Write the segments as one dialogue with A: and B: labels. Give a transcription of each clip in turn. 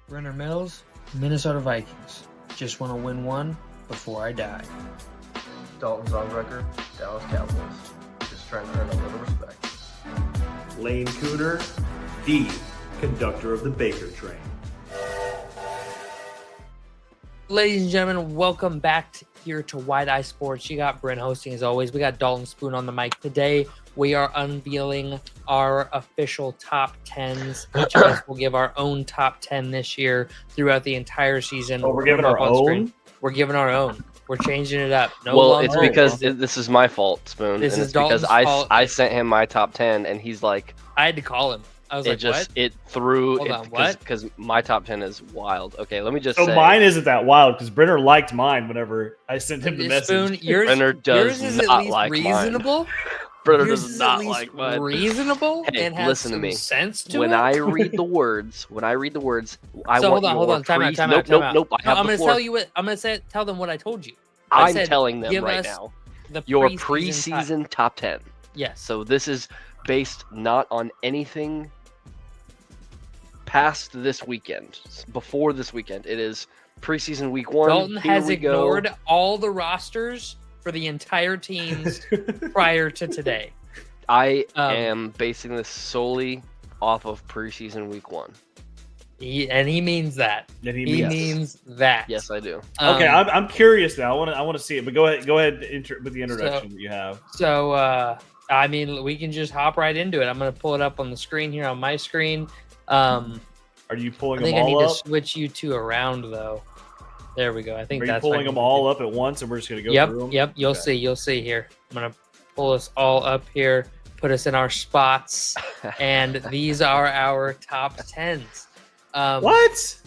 A: Brenner Mills, Minnesota Vikings. Just want to win one before I die.
B: Dalton's on record, Dallas Cowboys. Just trying to earn a little respect.
C: Lane Cooner, the conductor of the Baker train.
A: Ladies and gentlemen, welcome back here to Wide Eye Sports. You got Brent hosting as always. We got Dalton Spoon on the mic. Today, we are unveiling our official top 10s. Each of us will give our own top 10 this year throughout the entire season.
C: Oh, we're giving our own?
A: We're giving our own. We're changing it up.
D: Well, it's because this is my fault, Spoon.
A: This
D: and
A: is
D: it's because
A: Dalton's fault.
D: I sent him my top 10, and he's like...
A: I had to call him. I was what?
D: It threw...
A: Hold on, what?
D: Because my top 10 is wild. Okay, let me just
C: say...
D: So
C: mine isn't that wild, because Brenner liked mine whenever I sent him the message.
A: Spoon, yours,
D: Brenner does
A: yours is
D: not
A: at least
D: like
A: reasonable.
D: Mine. Brenner
A: Yours
D: does
A: is
D: not
A: at least
D: like mine.
A: Reasonable
D: Hey,
A: and has
D: listen to
A: some
D: me.
A: sense to
D: when
A: it.
D: I read the words, I
A: So
D: want
A: hold on. Time out. Time out.
D: Nope.
A: I'm going to tell you what. I'm going to tell them what I told you.
D: I'm telling them right now. Your
A: preseason
D: preseason top 10.
A: Yes.
D: So this is based not on anything past this weekend. Before this weekend, it is preseason week 1.
A: Dalton has ignored all the rosters for the entire teams prior to today.
D: I am basing this solely off of preseason week 1.
A: He means that. He means that.
D: Yes, I do.
C: Okay, I'm curious now. I want to see it, but go ahead with the introduction that you have.
A: So I mean, we can just hop right into it. I'm going to pull it up on the screen here on my screen.
C: Are you pulling them all up?
A: I think I need to switch you two around though. There we go. I think that's
C: pulling them all up at once, and we're just going to go through them?
A: Yep. You'll see here. I'm going to pull us all up here, put us in our spots, and these are our top 10s.
C: What?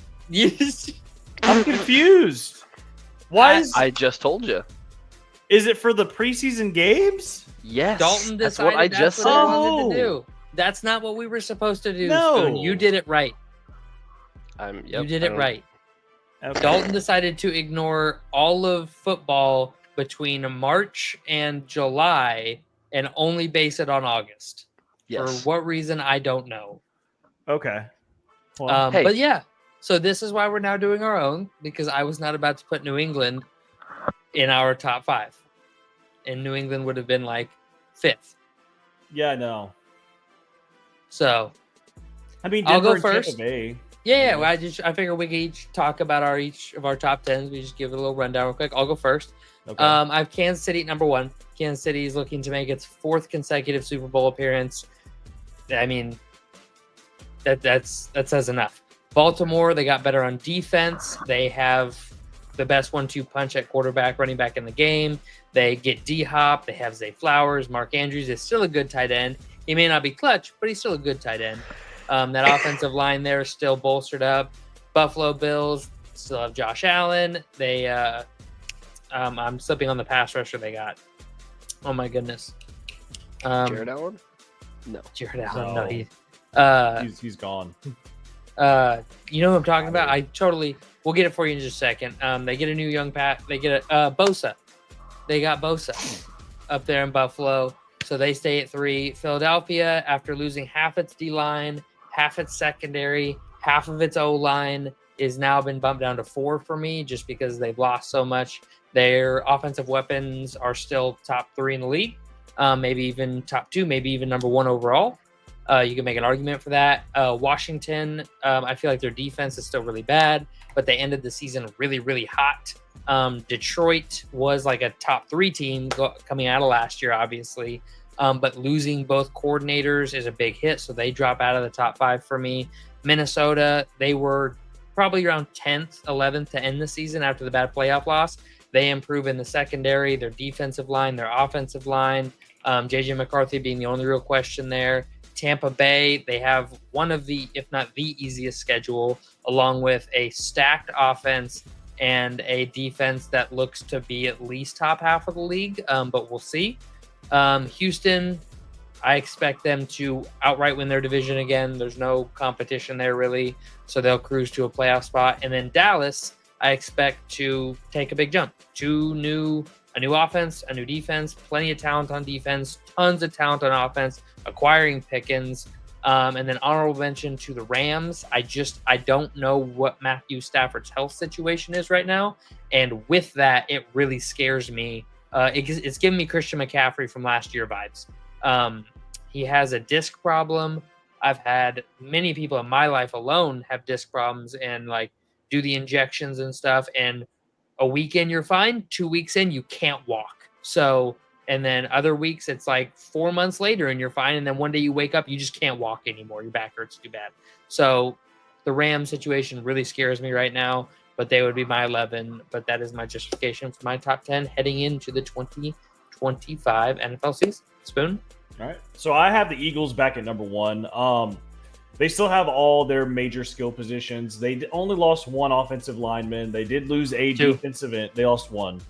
C: I'm confused.
D: I just told you.
C: Is it for the preseason games?
D: Yes.
A: Dalton decided
D: that's what I just said.
A: He wanted to do. That's not what we were supposed to do.
C: No.
A: Spoon. You did it right.
D: You
A: did it right.
C: Okay.
A: Dalton decided to ignore all of football between March and July and only base it on August.
D: Yes.
A: For what reason, I don't know.
C: Okay. Well,
A: But yeah, so this is why we're now doing our own, because I was not about to put New England in our top 5. And New England would have been like 5th.
C: Yeah, I know.
A: So,
C: I mean,
A: I'll
C: Denver
A: go
C: and Tampa
A: first.
C: Bay.
A: Yeah. Well, I figure we could each talk about each of our top 10s. We just give it a little rundown real quick. I'll go first.
C: Okay.
A: I have Kansas City at number 1. Kansas City is looking to make its 4th consecutive Super Bowl appearance. I mean, that says enough. Baltimore, they got better on defense. They have the best 1-2 punch at quarterback, running back in the game. They get D-Hop. They have Zay Flowers. Mark Andrews is still a good tight end. He may not be clutch, but he's still a good tight end. That offensive line there is still bolstered up. Buffalo Bills still have Josh Allen. They, I'm slipping on the pass rusher they got. Oh my goodness.
D: Jared Allen? No.
A: Jared Allen. No,
C: He's gone.
A: You know who I'm talking about? We'll get it for you in just a second. They get a new young They get a Bosa. They got Bosa up there in Buffalo. So they stay at 3. Philadelphia, after losing half its D-line, half its secondary, half of its O-line, is now been bumped down to 4 for me just because they've lost so much. Their offensive weapons are still top 3 in the league, maybe even top 2, maybe even number 1 overall. You can make an argument for that. Washington, I feel like their defense is still really bad, but they ended the season really, really hot. Detroit was like a top 3 team coming out of last year, obviously. But losing both coordinators is a big hit, so they drop out of the top 5 for me. Minnesota, they were probably around 10th, 11th to end the season after the bad playoff loss. They improve in the secondary, their defensive line, their offensive line. J.J. McCarthy being the only real question there. Tampa Bay, they have one of the, if not the easiest schedule, along with a stacked offense and a defense that looks to be at least top half of the league, but we'll see. Houston, I expect them to outright win their division again. There's no competition there really, so they'll cruise to a playoff spot. And then Dallas, I expect to take a big jump. A new offense, a new defense, plenty of talent on defense, tons of talent on offense, acquiring Pickens. And then honorable mention to the Rams. I don't know what Matthew Stafford's health situation is right now. And with that, it really scares me. It's giving me Christian McCaffrey from last year vibes. He has a disc problem. I've had many people in my life alone have disc problems and like do the injections and stuff. And a week in, you're fine. 2 weeks in, you can't walk. So, and then other weeks, it's like 4 months later and you're fine. And then one day you wake up, you just can't walk anymore. Your back hurts too bad. So the Rams situation really scares me right now, but they would be my 11. But that is my justification for my top 10 heading into the 2025 NFL season. Spoon?
E: All right. So I have the Eagles back at number 1. They still have all their major skill positions. They only lost 1 offensive lineman. They did lose a
A: 2
E: defensive end. They lost 1.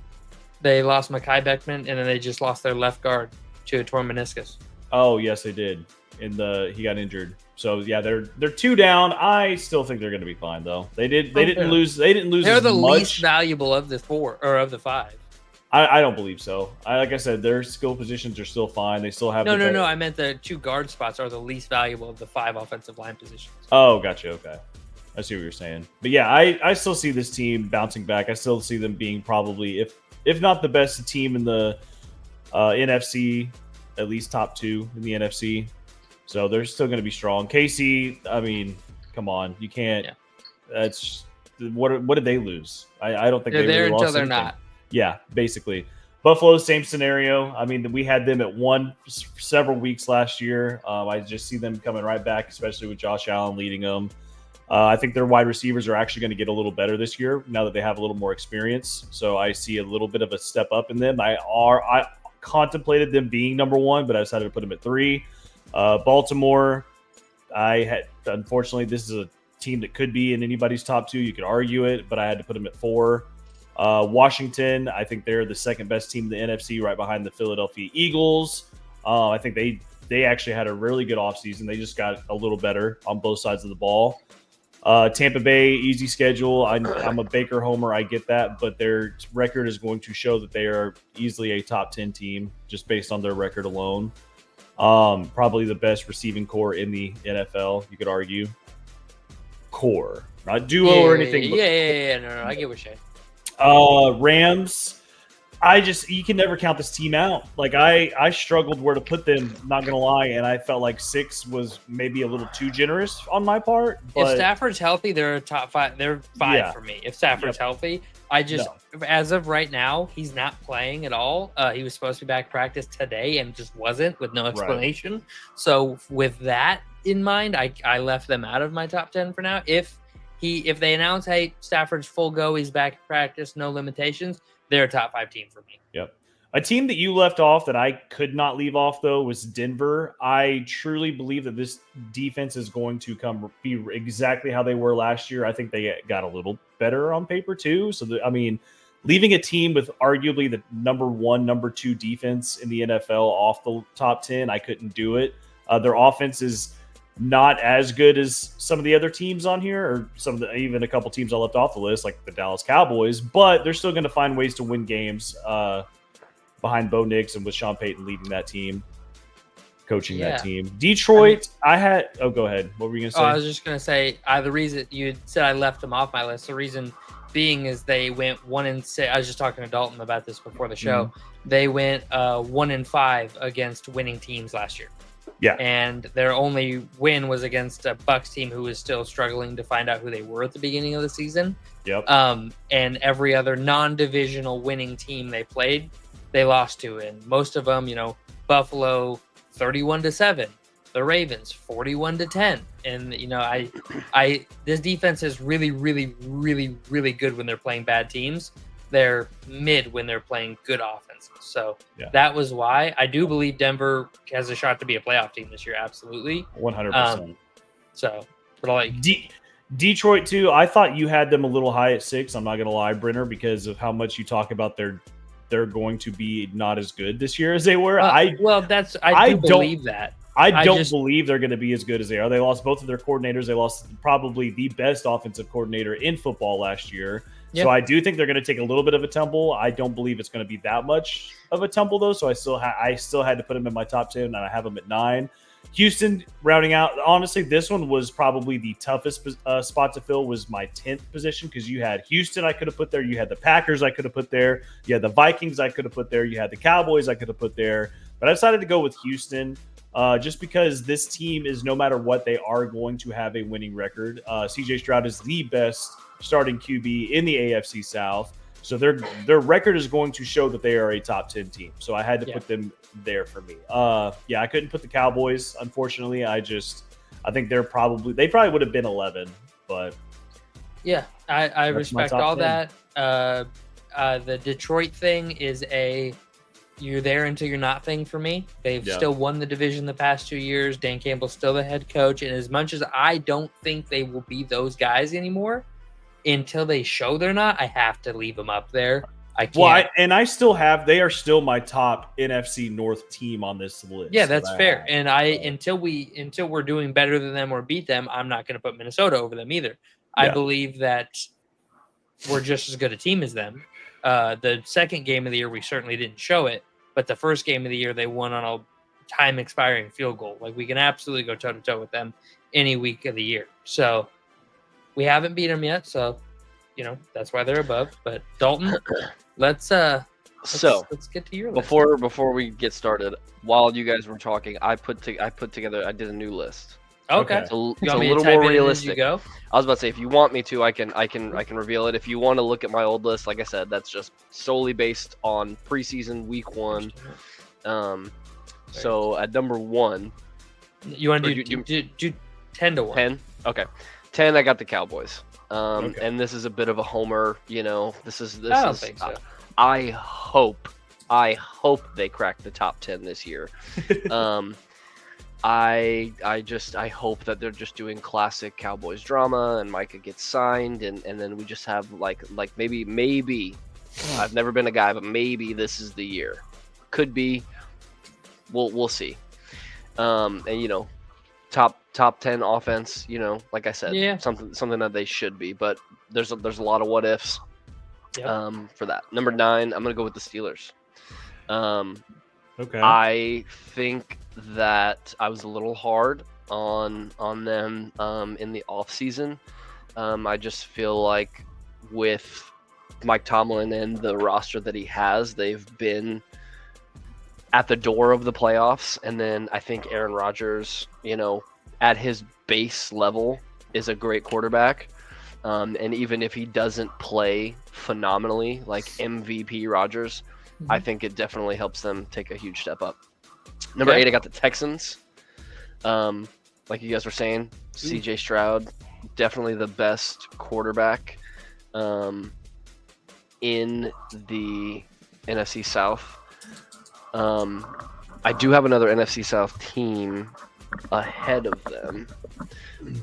A: They lost Mekhi Beckman, and then they just lost their left guard to a torn meniscus.
E: Oh, yes, they did. He got injured. So yeah, they're 2 down. I still think they're going to be fine though. They didn't lose. They didn't lose.
A: They're
E: as
A: the
E: much.
A: least valuable of the 4 or of the 5.
E: I don't believe so. Like I said, their skill positions are still fine. They still have
A: No. I meant the 2 guard spots are the least valuable of the 5 offensive line positions.
E: Oh, gotcha. Okay. I see what you're saying. But yeah, I still see this team bouncing back. I still see them being probably, if not the best team in the NFC, at least top 2 in the NFC. So they're still going to be strong. KC, I mean, come on. You can't. Yeah. That's what did they lose? I don't think
A: they're
E: they
A: there
E: really
A: until
E: lost
A: they're
E: anything.
A: not.
E: Yeah, basically. Buffalo, same scenario. I mean, we had them at 1 for several weeks last year. I just see them coming right back, especially with Josh Allen leading them. I think their wide receivers are actually going to get a little better this year now that they have a little more experience. So I see a little bit of a step up in them. I contemplated them being number 1, but I decided to put them at 3. Baltimore, unfortunately, this is a team that could be in anybody's top 2. You could argue it, but I had to put them at 4. Washington, I think they're the second best team in the NFC, right behind the Philadelphia Eagles. I think they actually had a really good offseason. They just got a little better on both sides of the ball. Tampa Bay, easy schedule. I'm a Baker homer. I get that, but their record is going to show that they are easily a top 10 team just based on their record alone. Probably the best receiving core in the NFL, you could argue. Core, not duo or anything.
A: Yeah. No, I get what you're saying.
E: Rams, you can never count this team out. Like I struggled where to put them, not gonna lie, and I felt like 6 was maybe a little too generous on my part. But
A: if Stafford's healthy, they're a top 5. They're 5 for me. If Stafford's healthy, as of right now, he's not playing at all. He was supposed to be back to practice today and just wasn't, with no explanation. Right. So with that in mind, I left them out of my top 10 for now. If they announce, hey, Stafford's full go, he's back in practice, no limitations, they're a top 5 team for me.
E: Yep. A team that you left off that I could not leave off, though, was Denver. I truly believe that this defense is going to be exactly how they were last year. I think they got a little better on paper, too. So, leaving a team with arguably the number 1, number 2 defense in the NFL off the top 10, I couldn't do it. Their offense is not as good as some of the other teams on here, or even a couple teams I left off the list, like the Dallas Cowboys, but they're still going to find ways to win games behind Bo Nix and with Sean Payton leading that team, coaching that team. Detroit, go ahead. What were you going to say?
A: I was just going to say, the reason you said I left them off my list, the reason being is they went 1-6. I was just talking to Dalton about this before the show. Mm-hmm. They went 1-5 against winning teams last year.
E: Yeah,
A: and their only win was against a Bucs team who was still struggling to find out who they were at the beginning of the season.
E: Yep.
A: And every other non-divisional winning team they played, they lost to. And most of them, Buffalo 31-7, the Ravens 41-10. And this defense is really, really, really, really good when they're playing bad teams. They're mid when they're playing good offenses. So that was why I do believe Denver has a shot to be a playoff team this year. Absolutely.
E: 100%.
A: But
E: Detroit too. I thought you had them a little high at 6. I'm not going to lie, Brenner, because of how much you talk about they're going to be not as good this year as they were.
A: I do believe that.
E: I don't believe they're going to be as good as they are. They lost both of their coordinators. They lost probably the best offensive coordinator in football last year. Yep. So I do think they're going to take a little bit of a tumble. I don't believe it's going to be that much of a tumble, though. So I still had to put them in my top 10, and I have them at 9. Houston rounding out. Honestly, this one was probably the toughest spot to fill. Was my 10th position because you had Houston I could have put there. You had the Packers I could have put there. You had the Vikings I could have put there. You had the Cowboys I could have put there. But I decided to go with Houston just because this team is, no matter what, they are going to have a winning record. CJ Stroud is the best starting QB in the AFC South. So their record is going to show that they are a top 10 team. So I had to put them there for me. I couldn't put the Cowboys, unfortunately. I think they probably would have been 11, but
A: yeah, I respect all
E: 10.
A: that. The Detroit thing is you're there until you're not thing for me. They've still won the division the past 2 years. Dan Campbell's still the head coach, and as much as I don't think they will be those guys anymore, until they show they're not, I have to leave them up there. I can't.
E: Well, they are still my top NFC North team on this list.
A: Yeah, that's fair. And until we're doing better than them or beat them, I'm not going to put Minnesota over them either. I believe that we're just as good a team as them. The second game of the year, we certainly didn't show it, but the first game of the year, they won on a time expiring field goal. Like, we can absolutely go toe to toe with them any week of the year. So we haven't beat them yet, so that's why they're above. But Dalton, let's get to your list.
D: Before we get started, while you guys were talking, I did a new list.
A: Okay.
D: It's a little more realistic. I was about to say, if you want me to, I can reveal it. If you want to look at my old list, like I said, that's just solely based on preseason week 1. So at number 1,
A: you want to do 10 to 1.
D: 10. Okay. 10, I got the Cowboys. And this is a bit of a homer, this is
A: I don't think so.
D: I hope they crack the top 10 this year. I hope that they're just doing classic Cowboys drama and Micah gets signed and then we just have like maybe I've never been a guy, but maybe this is the year. Could be. We'll see. And top 10 offense, like I said, something that they should be, but there's a lot of what ifs for that. Number 9, I'm gonna go with the Steelers.
E: Okay.
D: I think that I was a little hard on them in the offseason. I just feel like with Mike Tomlin and the roster that he has, they've been at the door of the playoffs, and then I think Aaron Rodgers, at his base level, is a great quarterback. And even if he doesn't play phenomenally like MVP Rodgers, I think it definitely helps them take a huge step up. Number 8, I got the Texans. Like you guys were saying, CJ Stroud, definitely the best quarterback in the NFC South. I do have another NFC South team ahead of them,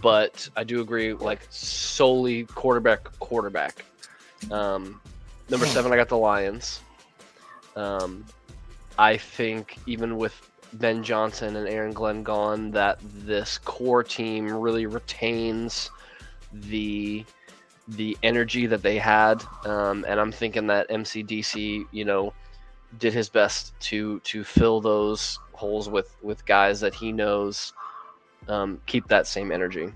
D: but I do agree, like, solely quarterback. Number 7, I got the Lions. I think even with Ben Johnson and Aaron Glenn gone, that this core team really retains the energy that they had, and I'm thinking that MCDC, did his best to fill those holes with guys that he knows keep that same energy.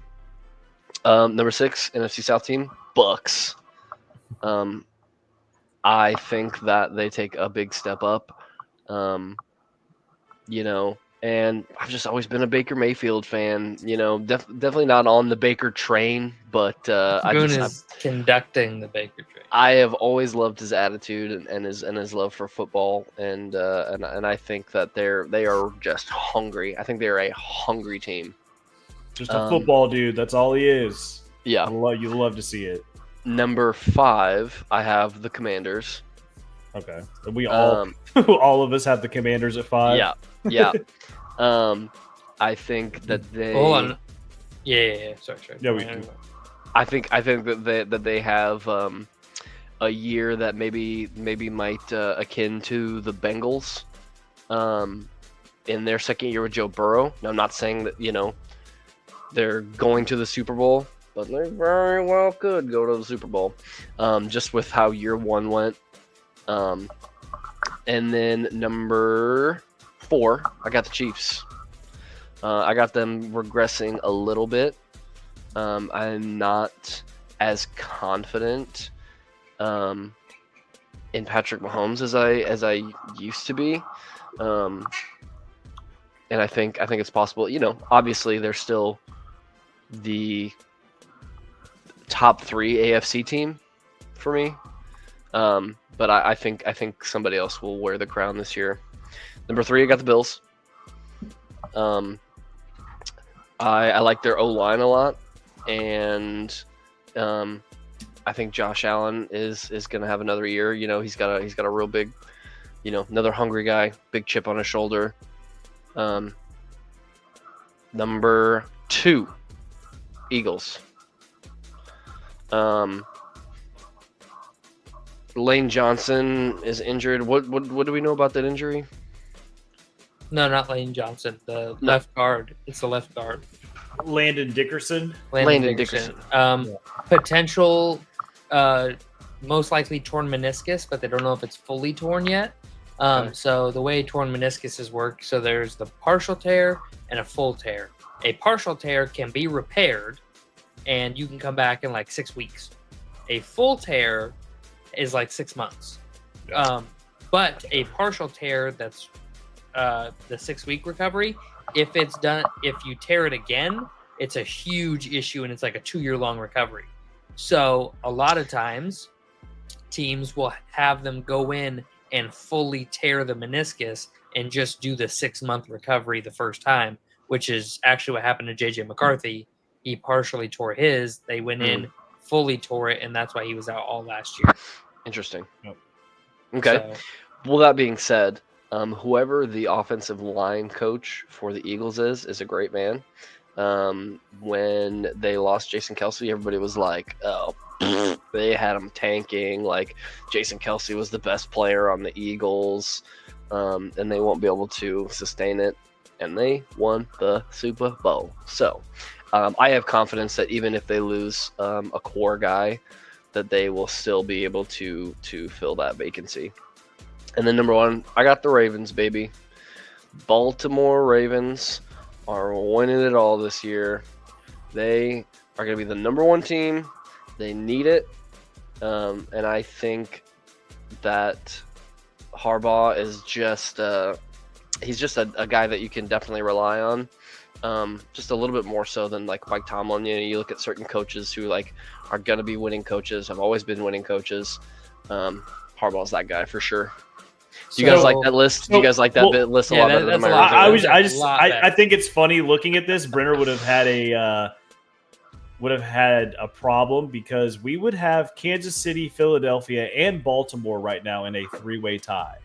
D: Number 6, NFC South team, Bucks. I think that they take a big step up, and I've just always been a Baker Mayfield fan, definitely not on the Baker train, but
A: Boone is conducting the Baker train.
D: I have always loved his attitude and his love for football, and I think that they are just hungry. I think they're a hungry team.
E: Just a football dude. That's all he is.
D: Yeah,
E: you love to see it.
D: Number 5, I have the Commanders.
E: Okay, we all of us have the Commanders at 5.
D: Yeah. I think that they.
A: Hold on. Yeah. Sorry.
E: Yeah, we do.
D: I think that they have a year that maybe might akin to the Bengals in their second year with Joe Burrow. Now, I'm not saying that they're going to the Super Bowl, but they very well could go to the Super Bowl, just with how year 1 went. And then number 4, I got the Chiefs. I got them regressing a little bit. I'm not as confident in Patrick Mahomes as I used to be. And I think it's possible. Obviously they're still the top 3 AFC team for me. But I think somebody else will wear the crown this year. Number 3, I got the Bills. I like their O-line a lot, and I think Josh Allen is going to have another year. He's got a real big, another hungry guy, big chip on his shoulder. Number 2, Eagles. Lane Johnson is injured. What do we know about that injury?
A: No, not Lane Johnson. The left guard. It's the left guard.
E: Landon Dickerson.
D: Landon Dickerson.
A: Potential, most likely torn meniscus, but they don't know if it's fully torn yet. So the way torn meniscuses work, so there's the partial tear and a full tear. A partial tear can be repaired, and you can come back in like 6 weeks. A full tear is like 6 months. But a partial tear that's the 6-week recovery, if you tear it again, it's a huge issue, and it's like a 2-year-long recovery. So a lot of times teams will have them go in and fully tear the meniscus and just do the 6-month recovery the first time, which is actually what happened to JJ McCarthy. He partially tore his, they went in, fully tore it, and that's why he was out all last year.
D: Interesting.
E: Yep.
D: Okay. So, well, that being said, whoever the offensive line coach for the Eagles is a great man. When they lost Jason Kelce, everybody was like, oh, they had him tanking. Like, Jason Kelce was the best player on the Eagles, and they won't be able to sustain it. And they won the Super Bowl. So I have confidence that even if they lose a core guy, that they will still be able to fill that vacancy. And then number 1, I got the Ravens, baby. Baltimore Ravens are winning it all this year. They are going to be the number 1 team. They need it. And I think that Harbaugh is just he's just a guy that you can definitely rely on. Just a little bit more so than like Mike Tomlin. You look at certain coaches who like are going to be winning coaches, have always been winning coaches. Harbaugh's that guy for sure. Do you guys like that list? Do you guys like that list a lot better than my original?
E: I think it's funny looking at this. Brenner would have had a problem because we would have Kansas City, Philadelphia, and Baltimore right now in a 3-way tie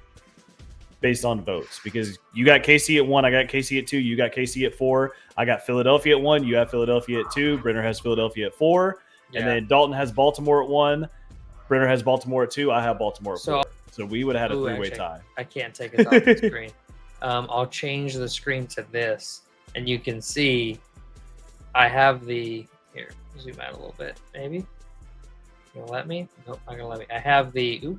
E: based on votes, because you got KC at 1, I got KC at 2, you got KC at 4, I got Philadelphia at 1, you have Philadelphia at 2, Brenner has Philadelphia at 4, and then Dalton has Baltimore at 1, Brenner has Baltimore at 2, I have Baltimore at 4. So we would have had a 3-way tie.
A: I can't take it off the screen. I'll change the screen to this, and you can see I have the here. Zoom out a little bit, maybe. You gonna let me? Nope, not gonna let me. I have the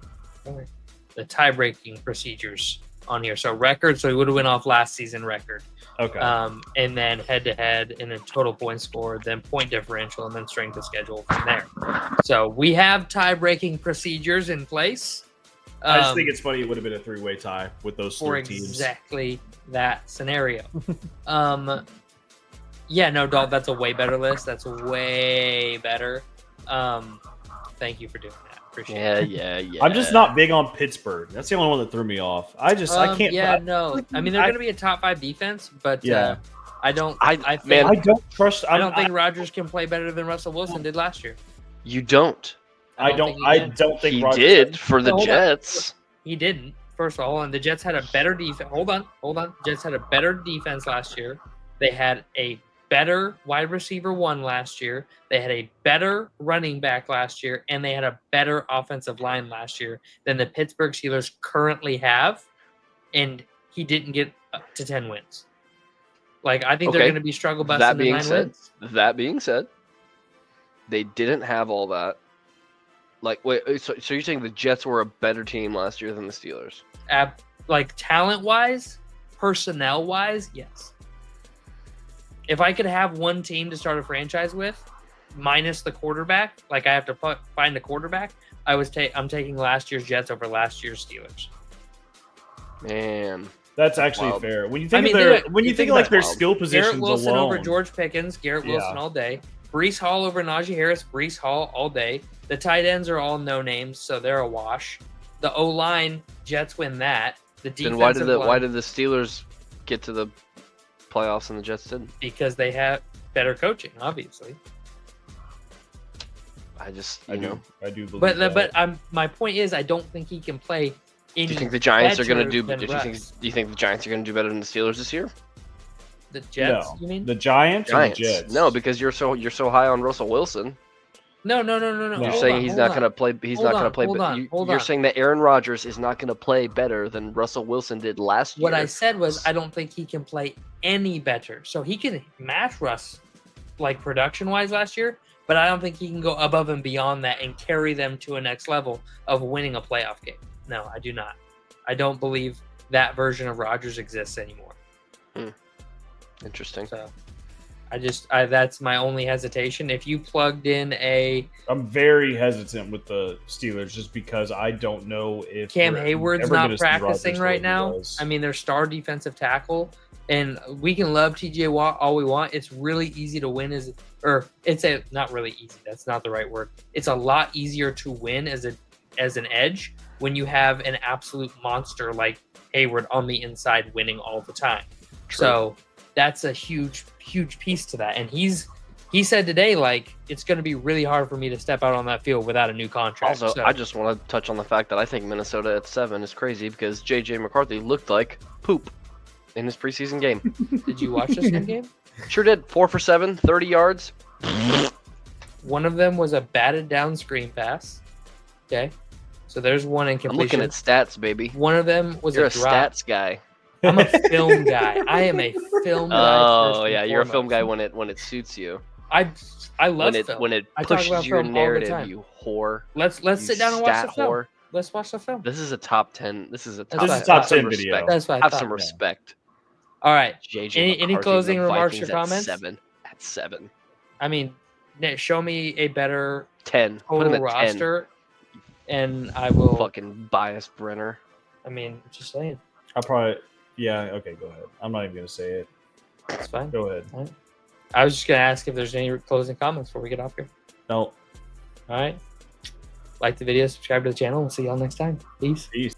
A: tie-breaking procedures on here. So record. So we would have went off last season record.
E: Okay.
A: And then head-to-head, and then total point score, then point differential, and then strength of schedule from there. So we have tie-breaking procedures in place.
E: I just think it's funny it would have been a 3-way tie with those 3 teams.
A: Exactly that scenario. Yeah, no, Dalton, that's a way better list. That's way better. Thank you for doing that. Appreciate it.
D: Yeah.
E: I'm just not big on Pittsburgh. That's the only one that threw me off. I can't.
A: Yeah, no. I mean, they're going to be a top 5 defense, but I don't.
E: I don't trust.
A: I don't think Rodgers can play better than Russell Wilson did last year.
D: You don't.
E: I don't think
D: he
E: Rodgers
D: did for the Jets.
A: He didn't. First of all, and the Jets had a better defense. Hold on. Jets had a better defense last year. They had a better wide receiver 1 last year. They had a better running back last year, and they had a better offensive line last year than the Pittsburgh Steelers currently have. And he didn't get to 10 wins. Like, I think they're going to be struggle busting to 9 wins.
D: That being said, they didn't have all that. Like, wait, so you're saying the Jets were a better team last year than the Steelers?
A: Like, talent-wise, personnel-wise, yes. if I could have one team to start a franchise with, minus the quarterback, like I have to find a quarterback, I'm taking last year's Jets over last year's Steelers.
D: Man,
E: That's actually
D: wild.
E: fair. When you think
A: think
E: like
A: about
E: their
D: it.
E: skill positions
A: Garrett Wilson
E: alone,
A: over George Pickens, Garrett Wilson
E: Yeah.
A: all day. Brees Hall over Najee Harris, Brees Hall all day. The tight ends are all no names, so they're a wash. The O line, Jets win that. The
D: then
A: defensive line,
D: why did the Steelers get to the playoffs and the Jets didn't?
A: because they have better coaching, obviously.
D: I just
E: I do believe
A: But
E: that.
A: my point is, I don't think he can play. Any
D: do you think the Giants are going to
A: better
D: do?
A: than
D: Do
A: Russ.
D: you think the Giants are going to do better than the Steelers this year?
A: The Jets?
E: No.
A: You mean?
E: The Giants or the
D: Giants.
E: Jets?
D: No, because you're so high on Russell Wilson.
A: No.
E: No.
D: You're
A: Hold
D: saying
A: on,
D: he's
A: hold
D: not
A: on.
D: going to play. He's
A: Hold
D: not going
A: on,
D: to play.
A: hold
D: But
A: on, hold
D: you're
A: on.
D: saying that Aaron Rodgers is not going to play better than Russell Wilson did last year.
A: What I said was I don't think he can play any better. So he can match Russ, like production wise last year, but I don't think he can go above and beyond that and carry them to a next level of winning a playoff game. No, I do not. I don't believe that version of Rodgers exists anymore.
D: Interesting.
A: So that's my only hesitation. If you plugged in
E: I'm very hesitant with the Steelers just because I don't know if
A: Cam
E: we're
A: Hayward's
E: ever
A: not
E: gonna see
A: practicing
E: Rodgers
A: right
E: the way he
A: now.
E: was.
A: I mean, their star defensive tackle, and we can love TJ Watt all we want. It's really easy to win not really easy. That's not the right word. It's a lot easier to win as an edge when you have an absolute monster like Hayward on the inside winning all the time.
D: True.
A: So that's a huge piece to that. And he said today, like, it's going to be really hard for me to step out on that field without a new contract.
D: Also,
A: So-
D: I just want to touch on the fact that I think Minnesota at 7 is crazy because JJ McCarthy looked like poop in his preseason game.
A: Did you watch this game?
D: Sure did. 4 for 7, 30 yards.
A: One of them was a batted down screen pass. Okay. So there's one
D: I'm
A: incompletion.
D: looking at stats, baby.
A: One of them was
D: You're a
A: drop.
D: stats guy.
A: I'm a film guy. I am a film guy.
D: Oh
A: first
D: yeah,
A: and
D: you're a film
A: foremost.
D: guy when it suits you.
A: I love film.
D: When it
A: I talk
D: pushes
A: about
D: your
A: film all the
D: narrative,
A: time.
D: you whore.
A: Let's
D: You
A: sit down and watch the
D: stat
A: film.
D: whore.
A: Let's watch the film.
D: This is a top 10. This is a top.
A: This is
E: a top
D: have some
E: 10 video.
D: respect.
A: That's what I
D: Have
A: thought.
D: some respect.
A: All right.
D: JJ
A: Any
D: McCarthy and
A: closing
D: the
A: remarks
D: Vikings
A: or comments?
D: At 7.
A: I mean, Nick, show me a better
D: 10. Put him
A: total
D: at 10.
A: roster, and I will.
D: Fucking biased Brenner.
A: I mean, just saying.
E: I'll probably. Yeah. Okay. Go ahead. I'm not even gonna say it.
A: It's fine.
E: Go ahead.
A: I was just gonna ask if there's any closing comments before we get off here.
E: No.
A: All right. Like the video, subscribe to the channel, and see y'all next time. Peace.
E: Peace.